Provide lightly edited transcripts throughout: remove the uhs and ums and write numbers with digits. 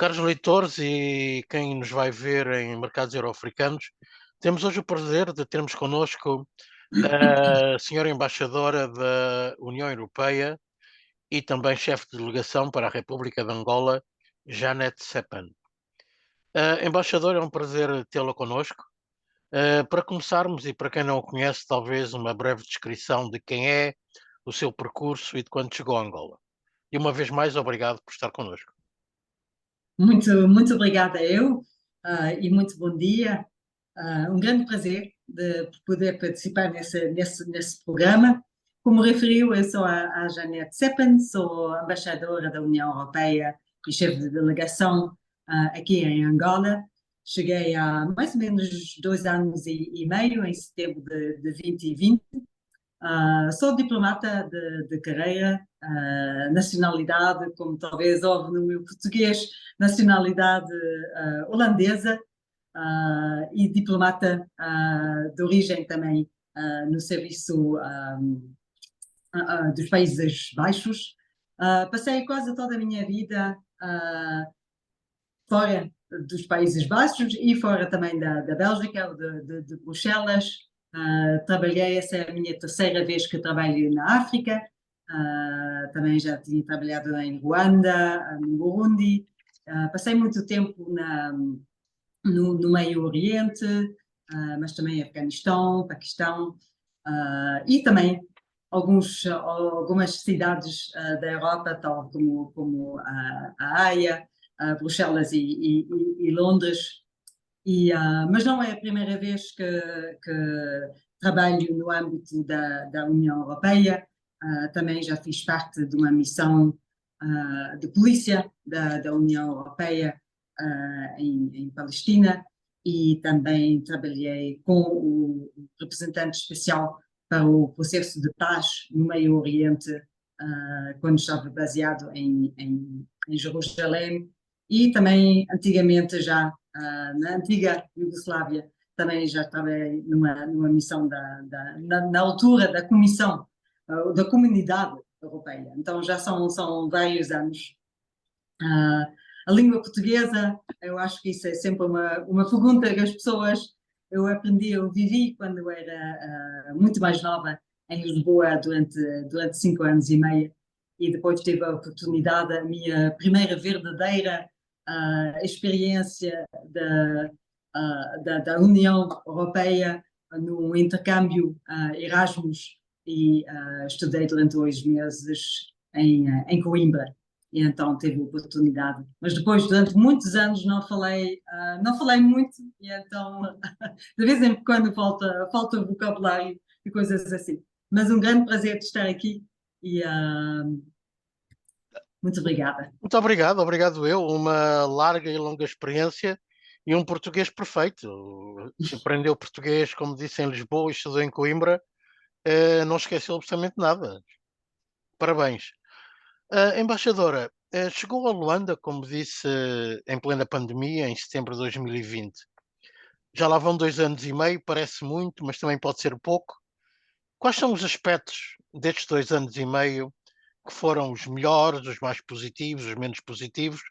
Caros leitores e quem nos vai ver em mercados euro-africanos, temos hoje o prazer de termos connosco a senhora embaixadora da União Europeia e também chefe de delegação para a República de Angola, Janete Sepan. Embaixadora, é um prazer tê-la connosco. Para começarmos, e para quem não o conhece, talvez uma breve descrição de quem é, o seu percurso e de quando chegou a Angola. E uma vez mais, obrigado por estar connosco. Muito obrigada eu, e muito bom dia. Um grande prazer de poder participar nesse programa. Como referiu, eu sou a Janete Seppen, sou embaixadora da União Europeia e chefe de delegação aqui em Angola. Cheguei há mais ou menos 2 anos e meio, em setembro de 2020. Sou diplomata de carreira, nacionalidade, como talvez houve no meu português, nacionalidade holandesa, e diplomata de origem também no serviço dos Países Baixos. Passei quase toda a minha vida fora dos Países Baixos e fora também da Bélgica, ou de Bruxelas. Trabalhei, essa é a minha terceira vez que trabalho na África. Também já tinha trabalhado em Ruanda, no Burundi. Passei muito tempo no Meio Oriente, mas também Afeganistão, Paquistão, e também algumas cidades da Europa, tal como a Haia, Bruxelas e Londres. Mas não é a primeira vez que trabalho no âmbito da União Europeia. Também já fiz parte de uma missão de polícia da União Europeia em Palestina, e também trabalhei com o representante especial para o processo de paz no Meio Oriente, quando estava baseado em Jerusalém, e também antigamente já na antiga Iugoslávia, também já trabalhei numa missão na altura da Comissão, da Comunidade Europeia. Então já são vários anos. A língua portuguesa, eu acho que isso é sempre uma pergunta que as pessoas, eu vivi quando era muito mais nova em Lisboa durante 5 anos e meio, e depois tive a oportunidade, a minha primeira verdadeira experiência da União Europeia no intercâmbio Erasmus, e estudei durante 2 meses em Coimbra. E então tive a oportunidade. Mas depois, durante muitos anos, não falei muito, e então, de vez em quando, falta vocabulário e coisas assim. Mas um grande prazer de estar aqui, e muito obrigada. Muito obrigado, obrigado eu. Uma larga e longa experiência e um português perfeito. Aprendeu português, como disse, em Lisboa e estudou em Coimbra. Não esqueceu absolutamente nada. Parabéns. Embaixadora, chegou a Luanda, como disse, em plena pandemia, em setembro de 2020. Já lá vão 2 anos e meio, parece muito, mas também pode ser pouco. Quais são os aspectos destes 2 anos e meio que foram os melhores, os mais positivos, os menos positivos,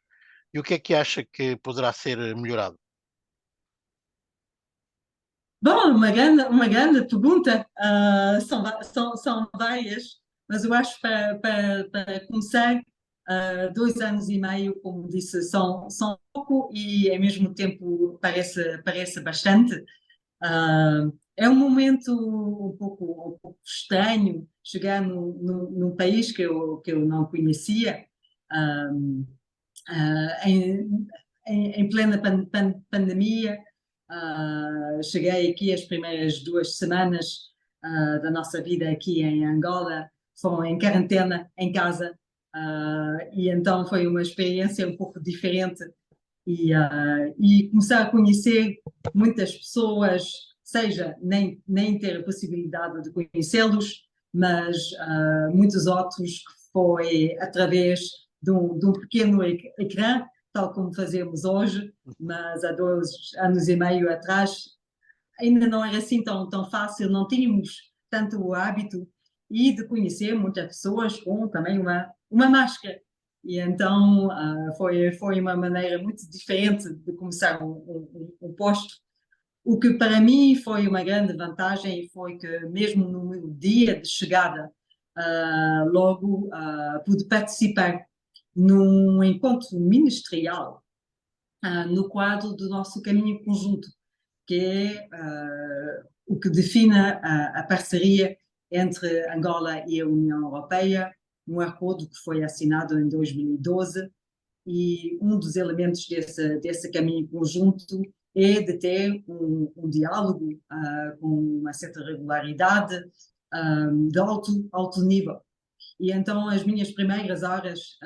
e o que é que acha que poderá ser melhorado? Bom, uma grande pergunta. São várias, mas eu acho, para começar, 2 anos e meio, como disse, são pouco, e ao mesmo tempo parece bastante. É um momento um pouco estranho chegar num país que eu não conhecia, ah, em plena pandemia. Cheguei aqui, as primeiras 2 semanas da nossa vida aqui em Angola foram em quarentena, em casa, e então foi uma experiência um pouco diferente, e começar a conhecer muitas pessoas, seja nem ter a possibilidade de conhecê-los, mas muitos outros que foi através de um pequeno ecrã, tal como fazemos hoje, mas há 2 anos e meio atrás ainda não era assim tão fácil, não tínhamos tanto o hábito e de conhecer muitas pessoas com também uma máscara. E então foi uma maneira muito diferente de começar um posto. O que para mim foi uma grande vantagem foi que mesmo no meu dia de chegada, logo pude participar num encontro ministerial no quadro do nosso caminho conjunto, que é o que define a parceria entre Angola e a União Europeia, um acordo que foi assinado em 2012, e um dos elementos desse caminho conjunto é de ter um diálogo com uma certa regularidade, de alto nível. E então as minhas primeiras horas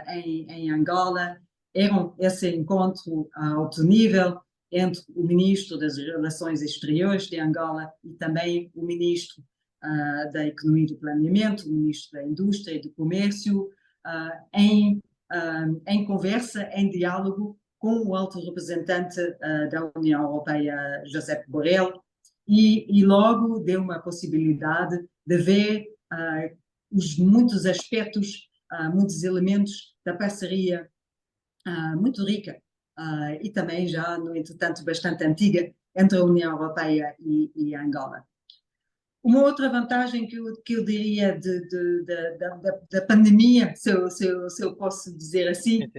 em Angola eram esse encontro a alto nível entre o ministro das Relações Exteriores de Angola e também o ministro da Economia e do Planeamento, o ministro da Indústria e do Comércio, em conversa, em diálogo com o alto representante da União Europeia, Josep Borrell, e logo deu uma possibilidade de ver os muitos aspectos, muitos elementos da parceria muito rica e também já, no entretanto, bastante antiga entre a União Europeia e Angola. Uma outra vantagem que eu diria da pandemia, se eu posso dizer assim,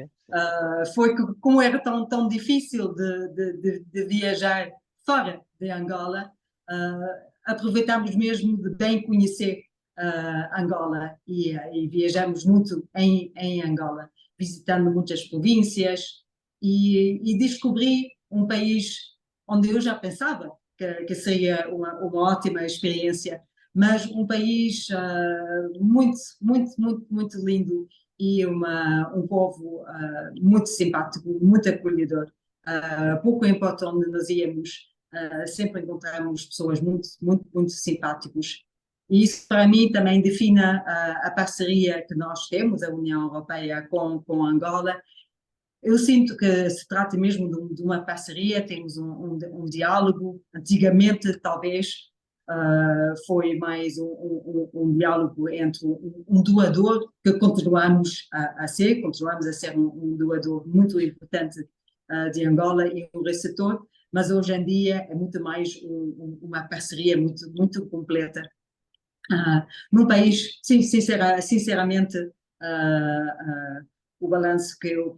foi que, como era tão difícil de viajar fora de Angola, aproveitámos mesmo de bem conhecer Angola e viajamos muito em Angola, visitando muitas províncias e descobri um país onde eu já pensava que seria uma ótima experiência, mas um país muito lindo e um povo muito simpático, muito acolhedor. Pouco importa onde nós íamos, sempre encontramos pessoas muito simpáticas. E isso, para mim, também define a parceria que nós temos, a União Europeia com Angola. Eu sinto que se trata mesmo de uma parceria, temos um diálogo. Antigamente, talvez, foi mais um diálogo entre um doador, que continuamos a ser um doador muito importante de Angola e um receptor, mas hoje em dia é muito mais uma parceria muito completa. Num país, sim, sinceramente, o balanço que eu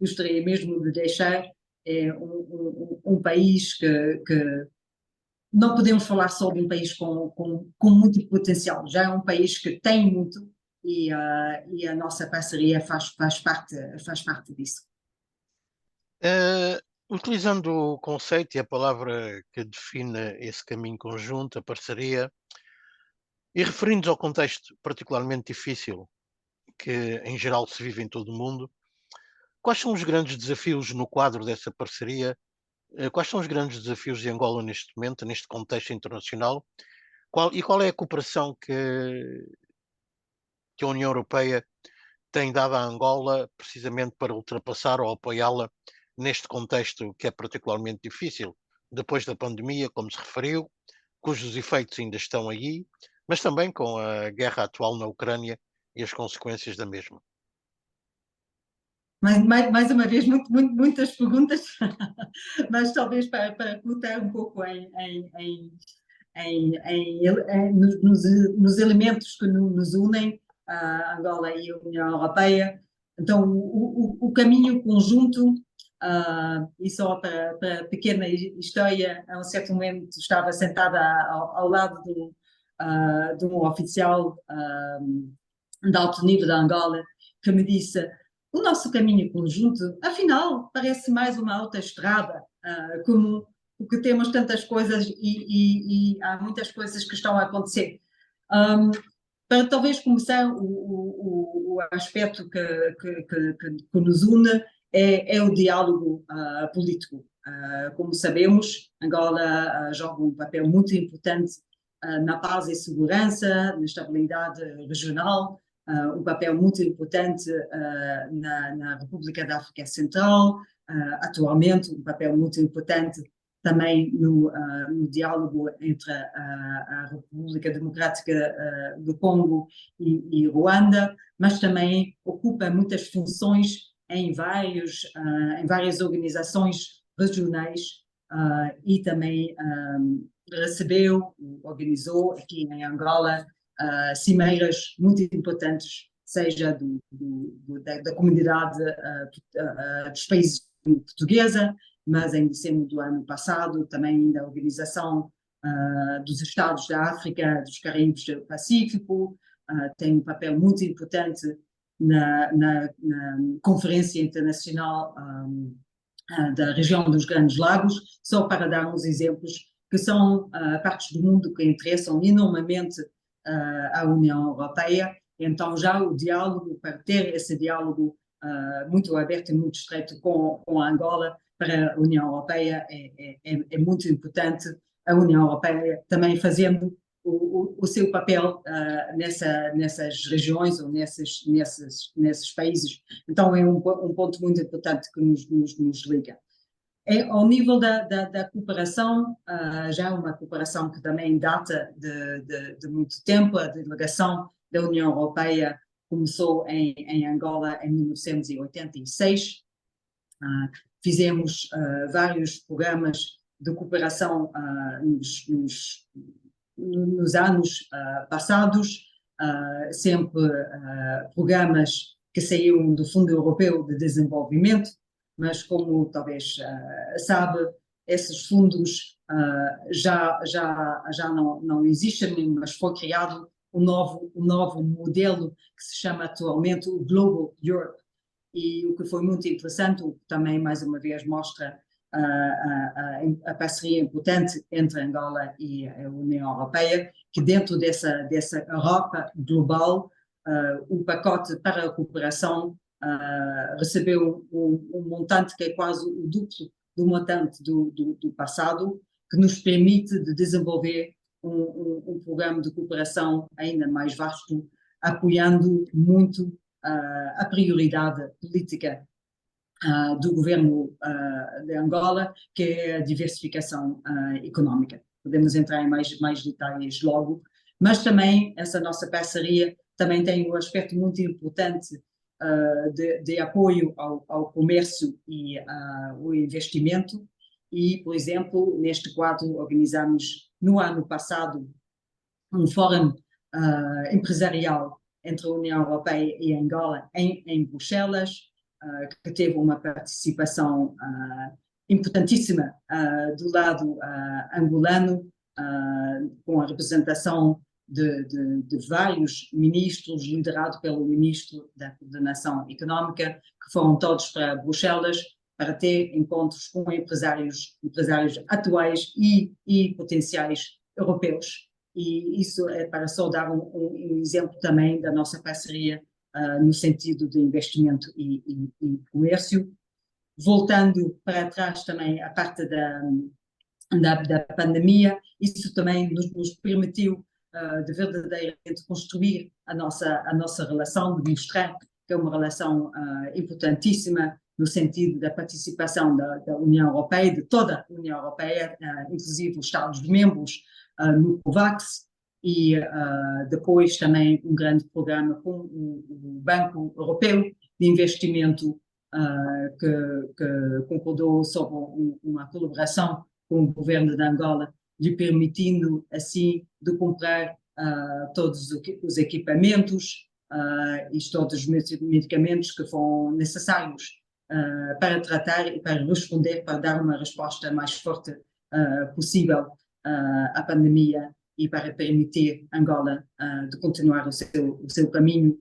gostaria mesmo de deixar é um país que não podemos falar só de um país com muito potencial, já é um país que tem muito e a nossa parceria faz parte disso. Utilizando o conceito e a palavra que define esse caminho conjunto, a parceria, e referindo-nos ao contexto particularmente difícil que em geral se vive em todo o mundo, quais são os grandes desafios no quadro dessa parceria? Quais são os grandes desafios de Angola neste momento, neste contexto internacional? Qual é a cooperação que a União Europeia tem dado à Angola precisamente para ultrapassar ou apoiá-la neste contexto que é particularmente difícil, depois da pandemia, como se referiu, cujos efeitos ainda estão aí, mas também com a guerra atual na Ucrânia e as consequências da mesma? Mais uma vez, muitas perguntas, mas talvez para colocar um pouco nos elementos que nos unem, a Angola e a União Europeia. Então, o caminho conjunto, e só para pequena história, a um certo momento estava sentada ao lado de um oficial de alto nível da Angola que me disse: o nosso caminho conjunto, afinal, parece mais uma autoestrada, como porque temos tantas coisas e há muitas coisas que estão a acontecer. Para talvez começar, o aspecto que nos une é o diálogo político. Como sabemos, Angola joga um papel muito importante na paz e segurança, na estabilidade regional, um papel muito importante na República da África Central, atualmente um papel muito importante também no diálogo entre a República Democrática do Congo e Ruanda, mas também ocupa muitas funções em várias organizações regionais e também organizou aqui em Angola cimeiras muito importantes, seja da comunidade dos países portuguesa, mas em dezembro do ano passado também da Organização dos Estados da África, dos Caraíbos e do Pacífico, tem um papel muito importante na Conferência Internacional da região dos Grandes Lagos, só para dar uns exemplos que são partes do mundo que interessam enormemente à União Europeia. Então já o diálogo, para ter esse diálogo muito aberto e muito estreito com a Angola, para a União Europeia é muito importante. A União Europeia também fazendo o seu papel nessas regiões ou nesses países. Então é um ponto muito importante que nos liga. Ao nível da cooperação, já é uma cooperação que também data de muito tempo. A delegação da União Europeia começou em Angola em 1986. Fizemos vários programas de cooperação nos anos passados, sempre programas que saíam do Fundo Europeu de Desenvolvimento, mas como talvez sabe, esses fundos já não existem, mas foi criado um novo modelo que se chama atualmente o Global Europe. E o que foi muito interessante, o que também mais uma vez mostra a parceria importante entre Angola e a União Europeia, que dentro dessa Europa global, o pacote para a cooperação recebeu um montante que é quase o duplo do montante do passado, que nos permite de desenvolver um programa de cooperação ainda mais vasto, apoiando muito a prioridade política do governo de Angola, que é a diversificação económica. Podemos entrar em mais detalhes logo, mas também essa nossa parceria também tem um aspecto muito importante de apoio ao comércio e ao investimento. E, por exemplo, neste quadro organizamos no ano passado um fórum empresarial entre a União Europeia e Angola em Bruxelas, que teve uma participação importantíssima do lado angolano, com a representação de vários ministros, liderado pelo ministro da Coordenação Económica, que foram todos para Bruxelas para ter encontros com empresários atuais e potenciais europeus. E isso é para só dar um exemplo também da nossa parceria no sentido de investimento e comércio. Voltando para trás também a parte da pandemia, isso também nos permitiu de verdadeiramente construir a nossa relação, de mostrar que é uma relação importantíssima no sentido da participação da União Europeia, de toda a União Europeia, inclusive os Estados-membros no COVAX, e depois também um grande programa com o Banco Europeu de Investimento, que concordou sobre uma colaboração com o governo de Angola, lhe permitindo assim de comprar todos os equipamentos e todos os medicamentos que foram necessários para tratar e para responder, para dar uma resposta mais forte possível à pandemia e para permitir Angola de continuar o seu caminho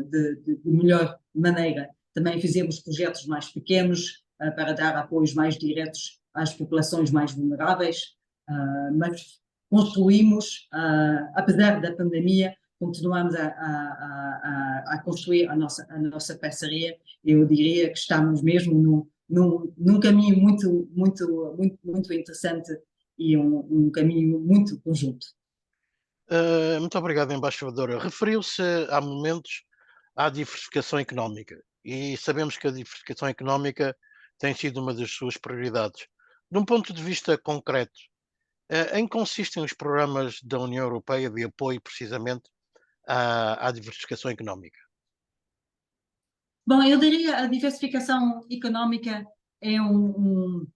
de melhor maneira. Também fizemos projetos mais pequenos para dar apoios mais diretos às populações mais vulneráveis, mas construímos, apesar da pandemia, continuamos a construir a nossa parceria. Eu diria que estamos mesmo num caminho muito interessante e um caminho muito conjunto. Muito obrigado, embaixadora. Referiu-se há momentos à diversificação económica e sabemos que a diversificação económica tem sido uma das suas prioridades. De um ponto de vista concreto, em que consistem os programas da União Europeia de apoio precisamente à diversificação económica? Bom, eu diria a diversificação económica é um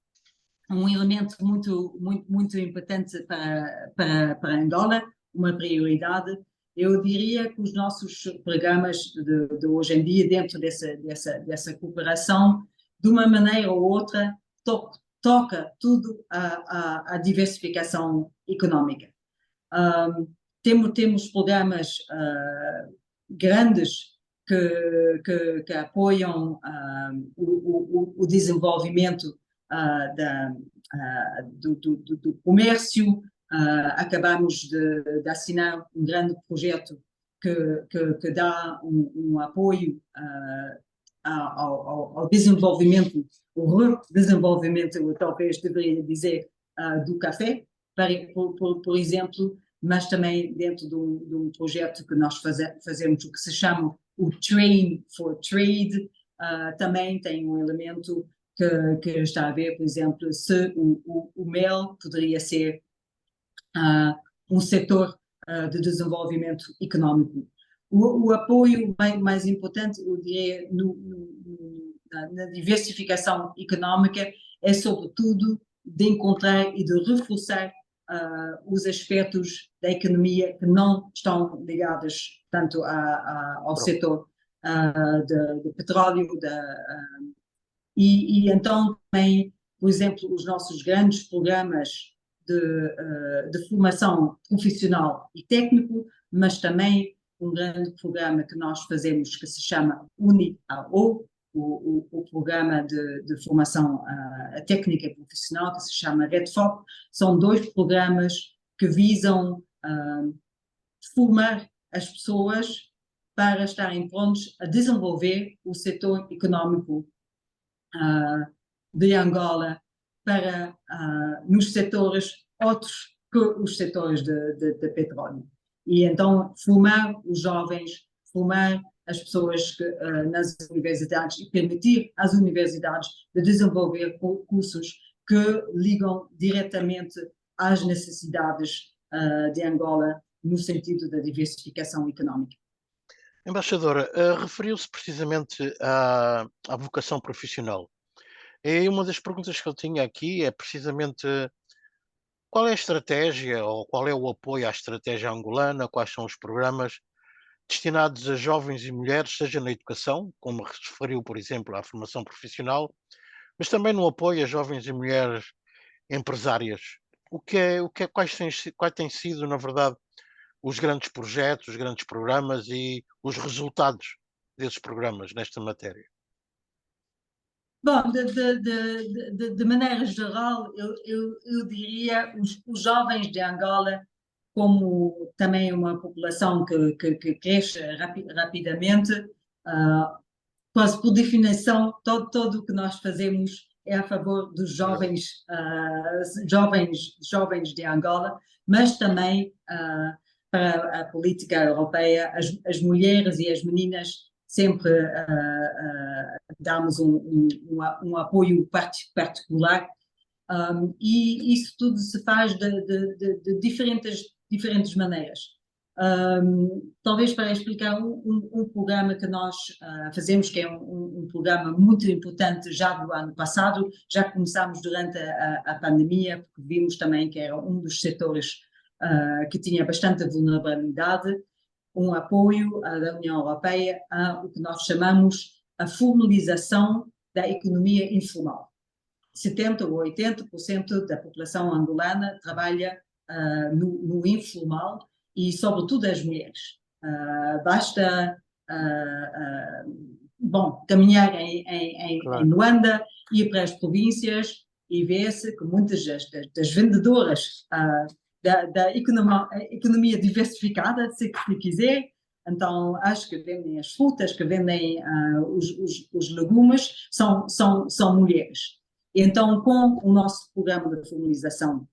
elemento muito importante para Angola, uma prioridade. Eu diria que os nossos programas de hoje em dia, dentro dessa cooperação, de uma maneira ou outra, toca tudo a diversificação económica. Temos programas grandes que apoiam o desenvolvimento do comércio. Acabamos de assinar um grande projeto que dá um apoio ao desenvolvimento, o redesenvolvimento, eu talvez deveria dizer, do café, por exemplo, mas também dentro de um projeto que nós fazemos, o que se chama o Train for Trade, também tem um elemento que está a ver, por exemplo, se o mel poderia ser um setor de desenvolvimento económico. O apoio mais importante, eu diria, na diversificação económica é, sobretudo, de encontrar e de reforçar os aspectos da economia que não estão ligados tanto ao setor de petróleo, e então também, por exemplo, os nossos grandes programas de formação profissional e técnico, mas também um grande programa que nós fazemos que se chama UNIAO, o programa de formação técnica e profissional, que se chama REDFOP. São dois programas que visam formar as pessoas para estarem prontos a desenvolver o setor económico de Angola para nos setores outros que os setores de petróleo. E então formar os jovens, formar as pessoas nas universidades e permitir às universidades de desenvolver cursos que ligam diretamente às necessidades de Angola no sentido da diversificação económica. Embaixadora, referiu-se precisamente à vocação profissional. E uma das perguntas que eu tinha aqui é precisamente qual é a estratégia ou qual é o apoio à estratégia angolana, quais são os programas destinados a jovens e mulheres, seja na educação, como referiu, por exemplo, à formação profissional, mas também no apoio a jovens e mulheres empresárias. Quais têm sido, na verdade, os grandes projetos, os grandes programas e os resultados desses programas nesta matéria? Bom, de maneira geral, eu diria os jovens de Angola, como também uma população que cresce rapidamente, quase por definição, todo o que nós fazemos é a favor dos jovens de Angola, mas também para a política europeia, as mulheres e as meninas sempre damos um apoio particular, e isso tudo se faz de diferentes maneiras. Talvez para explicar um programa que nós fazemos, que é um programa muito importante já do ano passado, já começámos durante a pandemia, porque vimos também que era um dos setores que tinha bastante vulnerabilidade, um apoio da União Europeia a o que nós chamamos a formalização da economia informal. 70% ou 80% da população angolana trabalha no informal e, sobretudo, as mulheres. Basta caminhar em Luanda, ir para as províncias e ver-se que muitas das vendedoras da economia diversificada, se quiser, então acho que vendem as frutas, que vendem os legumes, são mulheres. Então, com o nosso programa de formalização,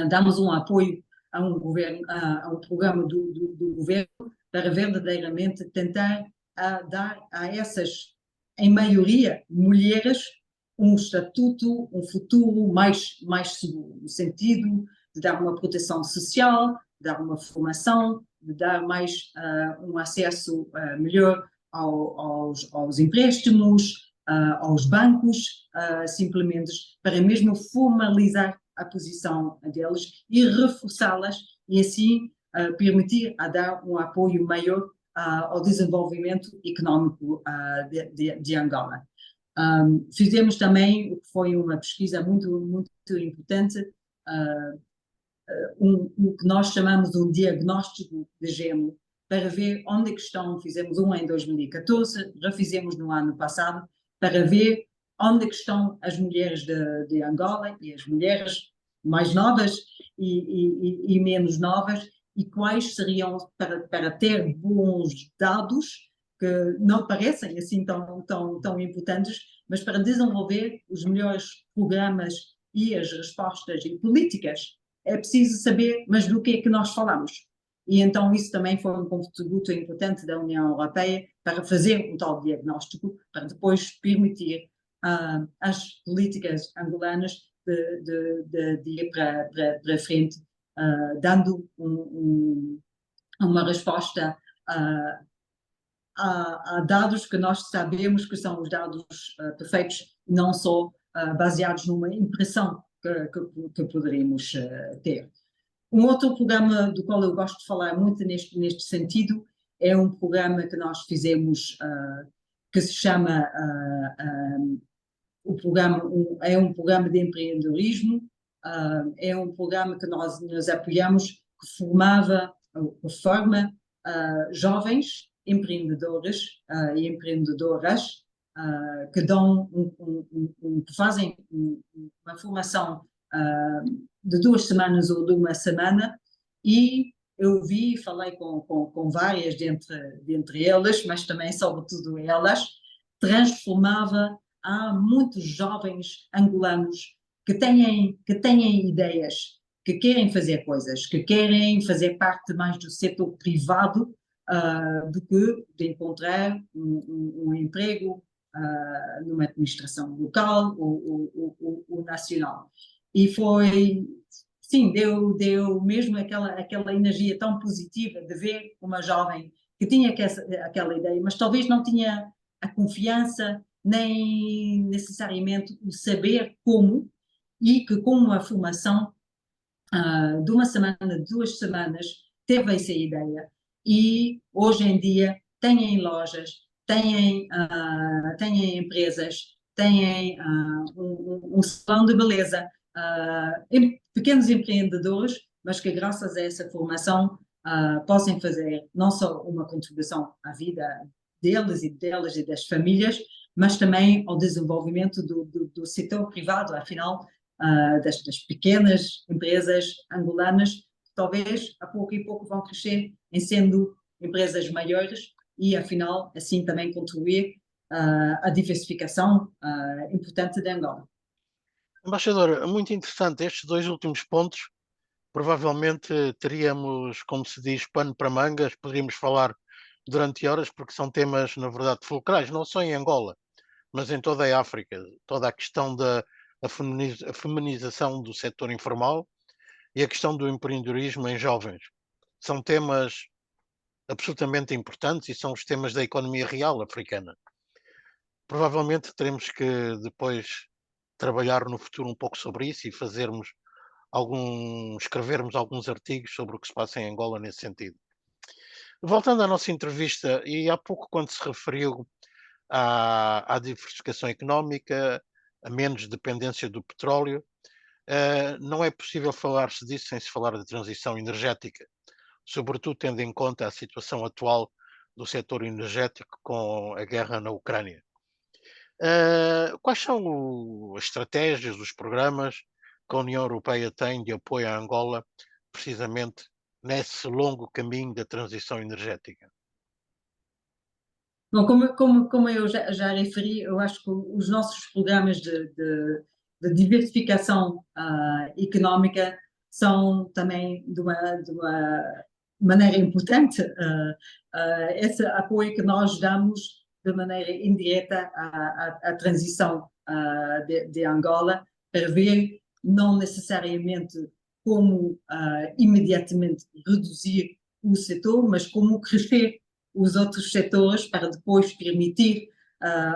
damos um apoio a um programa do governo para verdadeiramente tentar dar a essas, em maioria, mulheres, um estatuto, um futuro mais seguro, no sentido de dar uma proteção social, de dar uma formação, de dar mais um acesso melhor aos empréstimos, aos bancos, simplesmente para mesmo formalizar a posição deles e reforçá-las e assim permitir a dar um apoio maior ao desenvolvimento económico de Angola. Fizemos também, o que foi uma pesquisa muito importante, o que nós chamamos de um diagnóstico de gêmeo, para ver onde é que estão, fizemos um em 2014, refizemos no ano passado, para ver onde é que estão as mulheres de Angola e as mulheres mais novas e menos novas, e quais seriam, para ter bons dados, que não parecem assim tão importantes, mas para desenvolver os melhores programas e as respostas e políticas, é preciso saber, mas do que é que nós falamos? E então isso também foi um contributo importante da União Europeia para fazer um tal diagnóstico, para depois permitir às políticas angolanas de ir para frente, dando uma resposta a dados que nós sabemos que são os dados perfeitos, não só baseados numa impressão que poderíamos ter. Um outro programa do qual eu gosto de falar muito neste sentido é um programa que nós fizemos que se chama é um programa de empreendedorismo, é um programa que nós apoiamos, que forma jovens empreendedores e empreendedoras que que fazem uma formação de 2 semanas ou de uma semana, e eu falei com várias dentre elas, mas também, sobretudo elas, transformava. Há muitos jovens angolanos que têm ideias, que querem fazer coisas, que querem fazer parte mais do setor privado do que de encontrar um emprego numa administração local ou nacional. E foi, sim, deu mesmo aquela energia tão positiva de ver uma jovem que tinha aquela ideia, mas talvez não tinha a confiança nem necessariamente o saber como, e que com uma formação de uma semana, de 2 semanas, teve essa ideia e hoje em dia têm lojas, têm empresas, têm um salão de beleza, pequenos empreendedores, mas que graças a essa formação possam fazer não só uma contribuição à vida deles e delas e das famílias, mas também ao desenvolvimento do setor privado, afinal, das pequenas empresas angolanas, que talvez a pouco e pouco vão crescer em sendo empresas maiores e, afinal, assim também contribuir à diversificação importante de Angola. Embaixadora, muito interessante estes 2 últimos pontos. Provavelmente teríamos, como se diz, pano para mangas, poderíamos falar durante horas, porque são temas, na verdade, fulcrais, não só em Angola, mas em toda a África. Toda a questão da feminização do setor informal e a questão do empreendedorismo em jovens. São temas absolutamente importantes e são os temas da economia real africana. Provavelmente teremos que depois trabalhar no futuro um pouco sobre isso e escrevermos alguns artigos sobre o que se passa em Angola nesse sentido. Voltando à nossa entrevista, e há pouco quando se referiu à diversificação económica, a menos dependência do petróleo, não é possível falar-se disso sem se falar de transição energética, sobretudo tendo em conta a situação atual do setor energético com a guerra na Ucrânia. Quais são as estratégias, os programas que a União Europeia tem de apoio à Angola, precisamente nesse longo caminho da transição energética? Bom, como eu já referi, eu acho que os nossos programas de diversificação económica são também de uma maneira importante esse apoio que nós damos de maneira indireta à transição de Angola, para ver não necessariamente como imediatamente reduzir o setor, mas como crescer os outros setores para depois permitir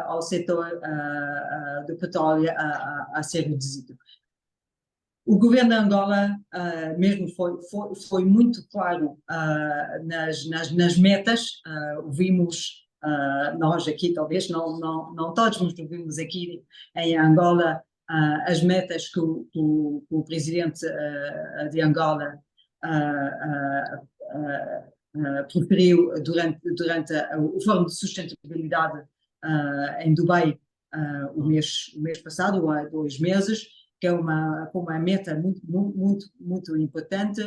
ao setor do petróleo a ser reduzido. O governo de Angola mesmo foi muito claro nas metas. Vimos, nós aqui, talvez não todos, mas vimos aqui em Angola as metas que o presidente de Angola proferiu durante o Fórum de Sustentabilidade em Dubai o mês passado, há 2 meses, que é uma meta muito importante.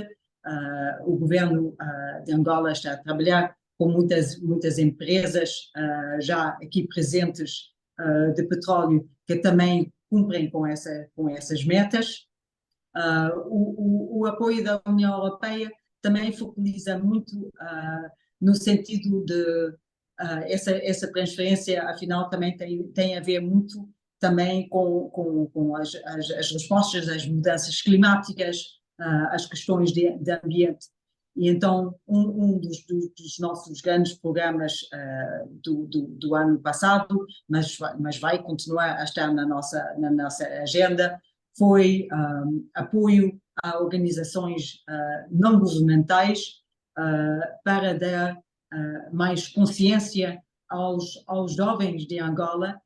O governo de Angola está a trabalhar com muitas empresas já aqui presentes de petróleo que também cumprem com essas metas. O apoio da União Europeia também focaliza muito no sentido de essa transferência, afinal, também tem a ver muito também com as respostas às mudanças climáticas, às questões de ambiente. E então, um dos nossos grandes programas do ano passado, mas vai continuar a estar na nossa agenda, foi apoio a organizações não governamentais para dar mais consciência aos jovens de Angola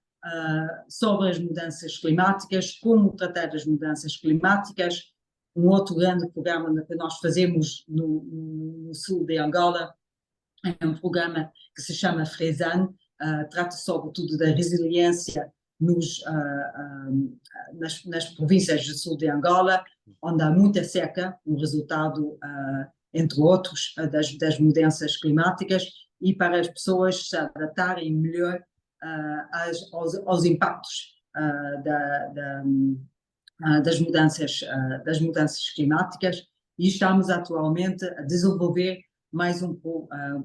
sobre as mudanças climáticas, como tratar as mudanças climáticas. Um outro grande programa que nós fazemos no sul de Angola é um programa que se chama FRESAN, trata sobretudo da resiliência nas províncias do sul de Angola, onde há muita seca, um resultado, entre outros, das mudanças climáticas, e para as pessoas se adaptarem melhor aos impactos das mudanças climáticas. E estamos atualmente a desenvolver mais um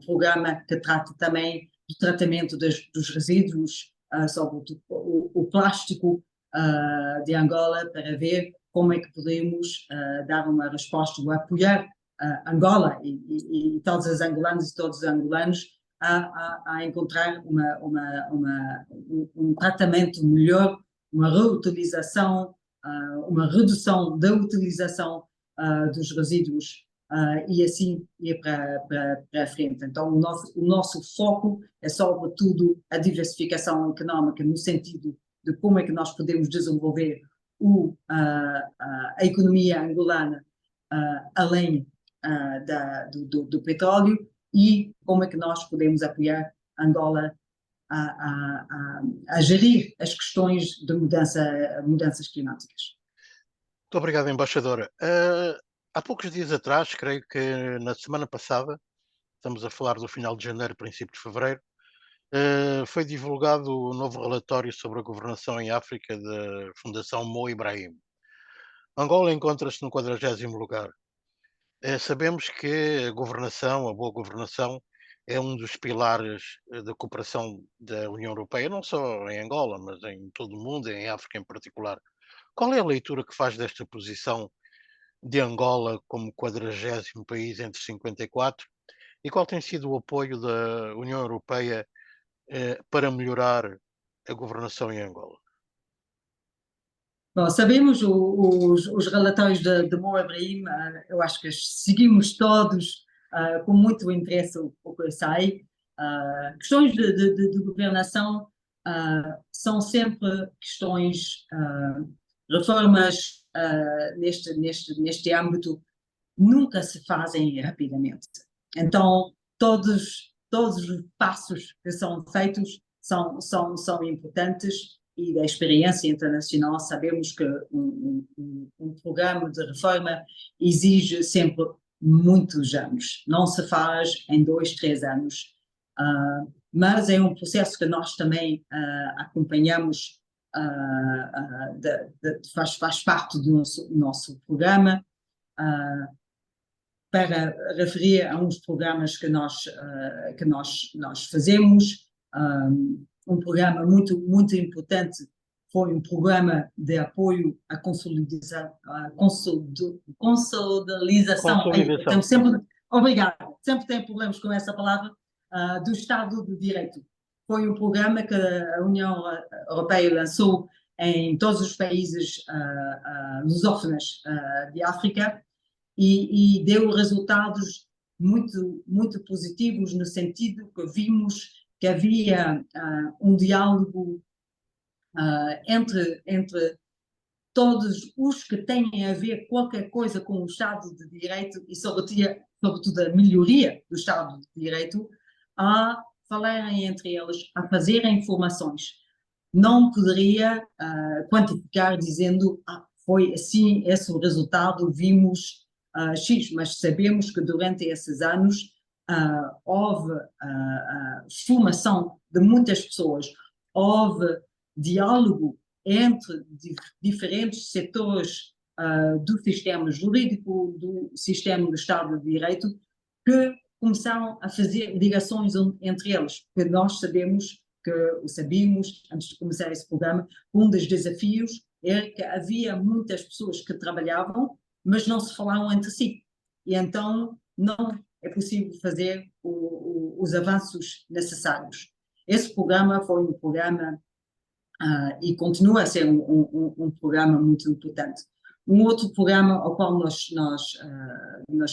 programa que trata também do tratamento dos resíduos, sobre o plástico de Angola, para ver como é que podemos dar uma resposta ou apoiar Angola e todos os angolanos e todos os angolanos a encontrar um tratamento melhor, uma reutilização, uma redução da utilização dos resíduos e assim ir para a frente. Então o nosso foco é sobretudo a diversificação económica, no sentido de como é que nós podemos desenvolver a economia angolana além do petróleo, e como é que nós podemos apoiar Angola a gerir as questões de mudanças climáticas. Muito obrigado, embaixadora. Há poucos dias atrás, creio que na semana passada, estamos a falar do final de janeiro, princípio de fevereiro, foi divulgado o novo relatório sobre a governação em África da Fundação Mo Ibrahim. Angola encontra-se no 40º lugar. Sabemos que a boa governação, é um dos pilares da cooperação da União Europeia, não só em Angola, mas em todo o mundo, em África em particular. Qual é a leitura que faz desta posição de Angola como 40º país entre 54 e qual tem sido o apoio da União Europeia para melhorar a governação em Angola? Bom, sabemos os relatórios de Mo Ibrahim, eu acho que seguimos todos com muito interesse o que sai. Questões de governação são sempre questões, reformas neste âmbito nunca se fazem rapidamente. Então, todos os passos que são feitos são importantes, e da experiência internacional sabemos que um programa de reforma exige sempre muitos anos. Não se faz em 2, 3 anos. Mas é um processo que nós também acompanhamos, faz parte do nosso programa. Para referir a uns programas que nós fazemos, um programa muito importante foi um programa de apoio à consolidação. Eu Consolidação. tenho sempre, obrigada, sempre tenho problemas com essa palavra, do Estado de Direito. Foi um programa que a União Europeia lançou em todos os países lusófonos de África e deu resultados muito positivos no sentido que vimos que havia um diálogo entre todos os que têm a ver qualquer coisa com o Estado de Direito e sobretudo a melhoria do Estado de Direito, a falarem entre eles, a fazerem informações. Não poderia quantificar dizendo foi assim, esse o resultado, vimos X, mas sabemos que durante esses anos houve formação de muitas pessoas, houve diálogo entre diferentes setores do sistema jurídico, do sistema do Estado de Direito, que começaram a fazer ligações entre eles, porque nós sabíamos, antes de começar esse programa, um dos desafios era que havia muitas pessoas que trabalhavam, mas não se falavam entre si. E então não é possível fazer os avanços necessários. Esse programa foi um programa e continua a ser um programa muito importante. Um outro programa ao qual nós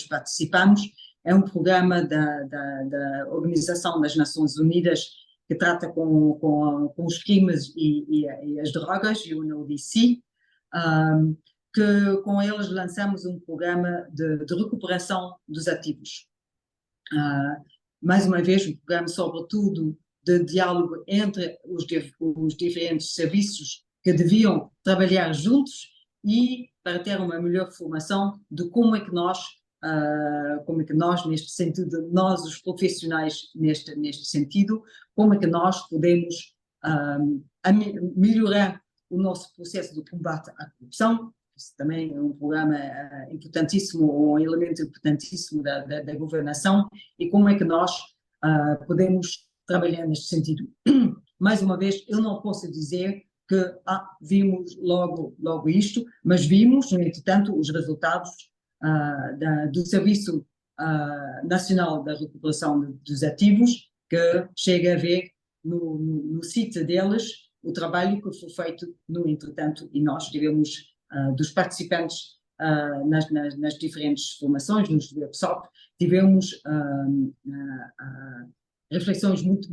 participamos é um programa da Organização das Nações Unidas que trata com os crimes e as drogas, UNODC, que com eles lançamos um programa de recuperação dos ativos. Mais uma vez, um programa sobretudo de diálogo entre os diferentes serviços que deviam trabalhar juntos e para ter uma melhor formação de como é que nós, neste sentido, nós os profissionais neste sentido, como é que nós podemos melhorar o nosso processo de combate à corrupção. Isso também é um programa importantíssimo, um elemento importantíssimo da governação, e como é que nós podemos trabalhar neste sentido. Mais uma vez, eu não posso dizer que vimos logo isto, mas vimos, no entretanto, os resultados do Serviço Nacional da Recuperação dos Ativos, que chega a ver no sítio deles o trabalho que foi feito no entretanto, e nós tivemos dos participantes nas diferentes formações, nos workshops, tivemos reflexões muito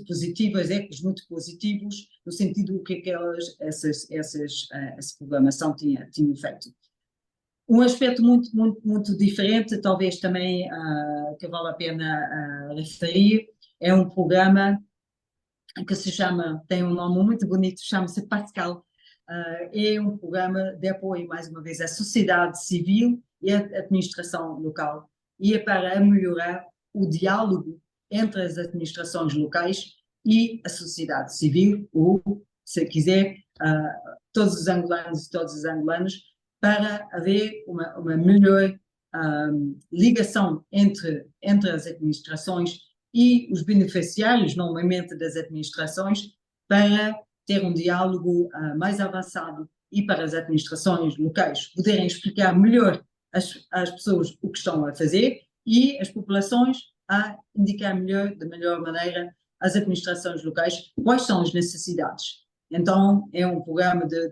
positivas, ecos muito positivos, no sentido do que essa programação tinha feito. Um aspecto muito diferente, talvez também que vale a pena referir, é um programa que tem um nome muito bonito, chama-se Pascal. É um programa de apoio, mais uma vez, à sociedade civil e à administração local, e é para melhorar o diálogo entre as administrações locais e a sociedade civil, ou, se quiser, todos os angolanos e todas as angolanas, para haver uma melhor ligação entre as administrações e os beneficiários, normalmente das administrações, para ter um diálogo mais avançado e para as administrações locais poderem explicar melhor às pessoas o que estão a fazer e as populações a indicar de melhor maneira às administrações locais quais são as necessidades. Então, é um programa de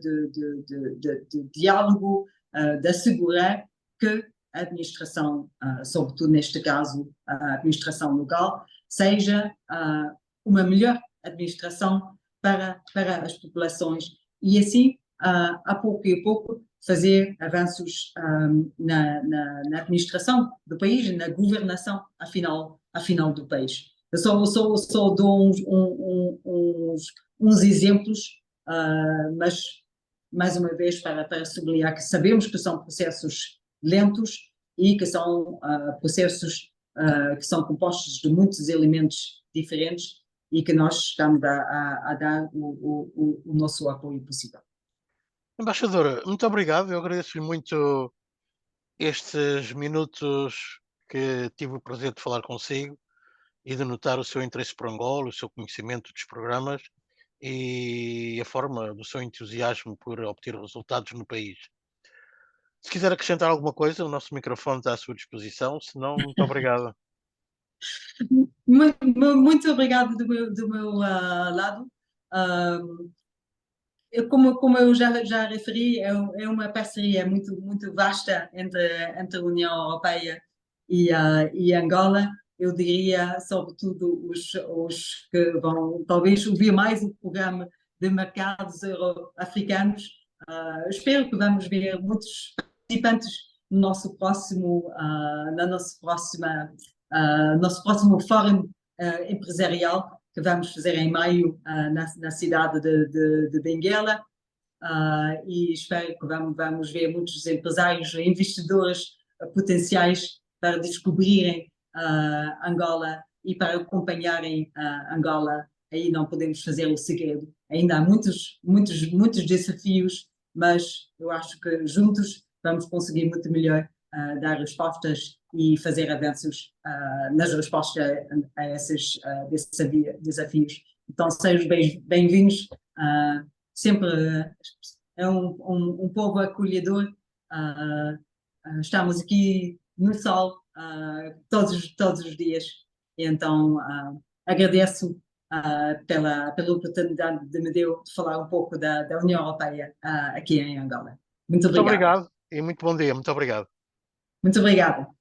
diálogo, de assegurar que a administração, sobretudo neste caso, a administração local, seja uma melhor administração para as populações e assim, a pouco e a pouco, fazer avanços na administração do país, na governação, afinal do país. Eu só dou uns exemplos, mas, mais uma vez, para sublinhar que sabemos que são processos lentos e que são processos que são compostos de muitos elementos diferentes e que nós estamos a dar o nosso apoio possível. Embaixadora, muito obrigado. Eu agradeço-lhe muito estes minutos que tive o prazer de falar consigo e de notar o seu interesse por Angola, o seu conhecimento dos programas e a forma do seu entusiasmo por obter resultados no país. Se quiser acrescentar alguma coisa, o nosso microfone está à sua disposição, se não, muito obrigado. Muito obrigado do meu lado. Ah, como eu já referi, é uma parceria muito vasta entre a União Europeia e Angola. Eu diria, sobretudo, os que vão talvez ouvir mais o programa de mercados africanos. Espero que vamos ver muitos participantes no nosso próximo, nosso próximo fórum empresarial que vamos fazer em maio na cidade de Benguela. E espero que vamos ver muitos empresários, investidores potenciais para descobrirem Angola e para acompanharem Angola. Aí não podemos fazer o segredo. Ainda há muitos desafios, mas eu acho que juntos vamos conseguir muito melhor dar respostas e fazer avanços nas respostas a esses desafios. Então, sejam bem-vindos. Sempre é um povo acolhedor. Estamos aqui no sol todos os dias. E então, agradeço pela oportunidade de me deu de falar um pouco da União Europeia aqui em Angola. Muito Muito obrigada. obrigado e muito bom dia. Muito obrigado. Muito obrigada.